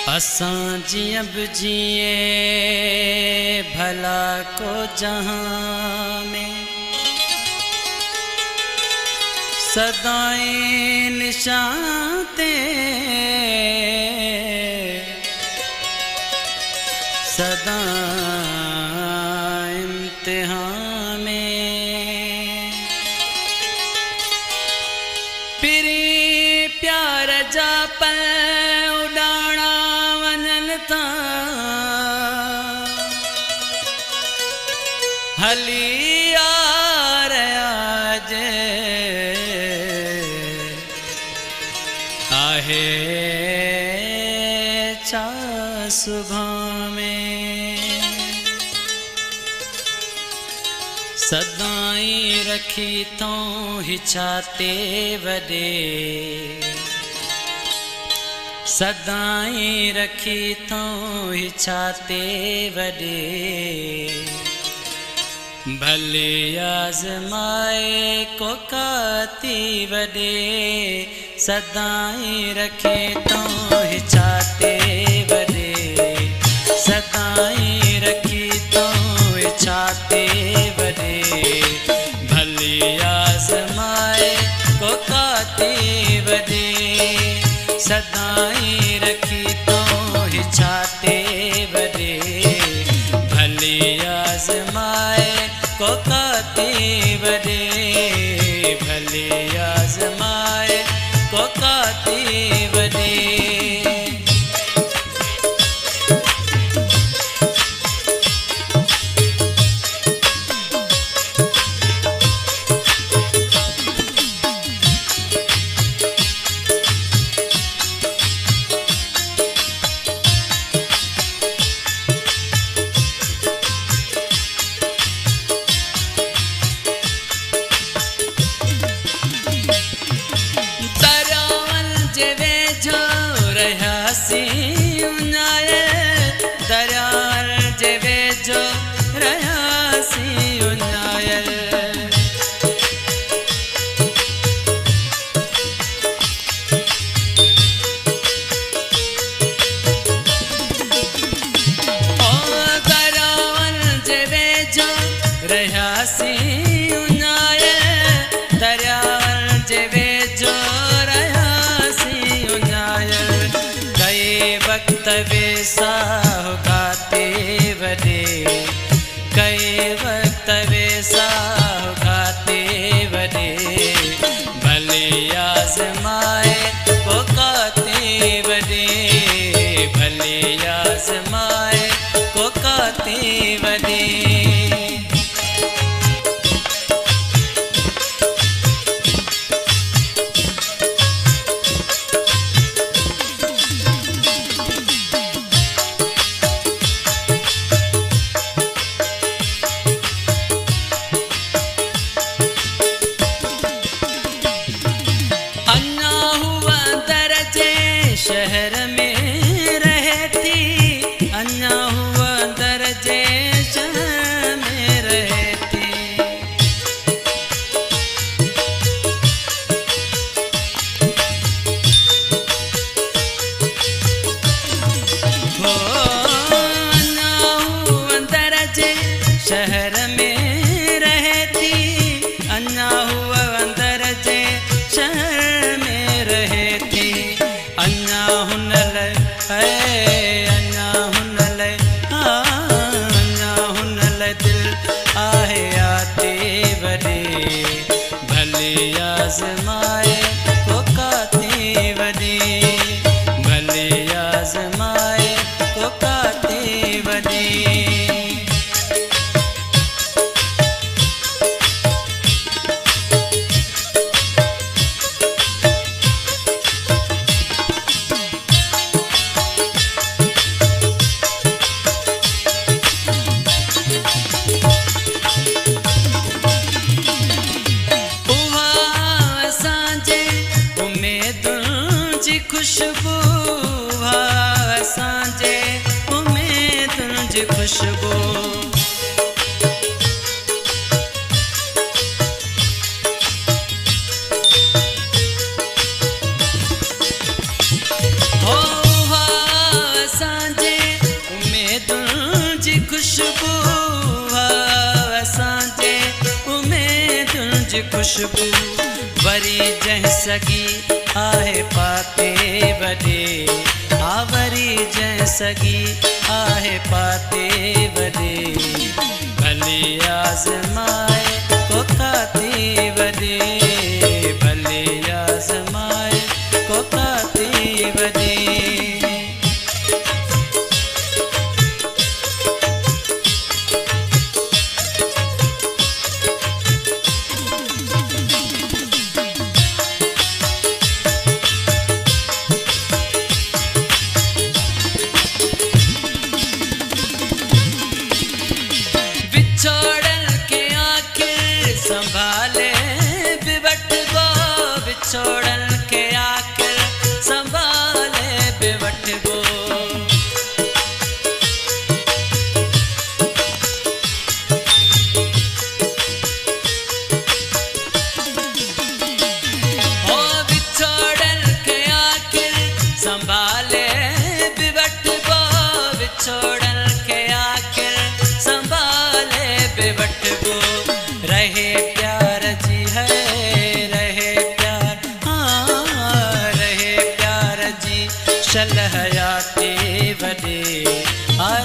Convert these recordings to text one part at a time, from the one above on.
असां जियं बि जिए भला को जहां में सदाईं निशान ते सदा इम्तिहान में पिरी प्यार जा पल उडाणा वञनि था हली आ रहिया जे आहे छा सुभां में सदाईं रखी तो हिछाते वॾे सदाईं रखी तो हिछाते वॾे भले आज़माए को काती वॾे सदाईं रखे तो हिछाते वॾे सदाईं रखी तो हिछाते वॾे भले आज़माए को काती वॾे सदाईं रखी तो हिछाते वॾे भले आज़माए को काती वॾे भले आज़माए को काती वॾे वैसा गाते वॾे कई वक्त वैसा गाते वॾे भले आज़माए को काते वॾे भले आज़माए को काते वॾे शहर में रहती अन्ना हुआ दर्जे शहर में रहती हो अन्ना हुआ दर्जे शहर में रहती अन्ना हुआ दर्जे शहर में रहती अन्ना हुनल दिल आहे आते वॾे भले आज़माए को काते वॾे भले आज़माए को काते वॾे खुशबू असांजे उम्मीदुनि जी खुशबू खुशबू वरी जह सगी आहे पाते वॾे आवरी जह सगी आहे पाते वॾे भली आज़माए को काते वॾे भली आज़माए को काते वॾे संभाले बिवट गो बिछोड़न के आखिर संभाले बिवट गो ओ बिछोड़न के आखिर संभाले बिवट गो बिछोड़न के आखिर संभाले बिवट गो रहे प्यार जी है रहे प्यार हाँ रहे प्यार जी शल हयाते वॾे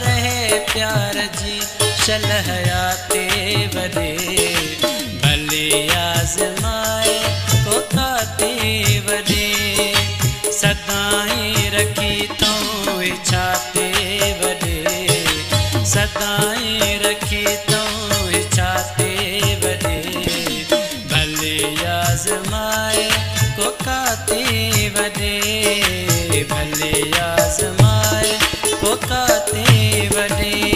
रहे प्यार जी शल हयाते वॾे भली आज़माए को काते वॾे सदाई रखी तो छाते वॾे सदाई रखी तो छाते आज़माए को काते वॾे भले आज़माए को काते वॾे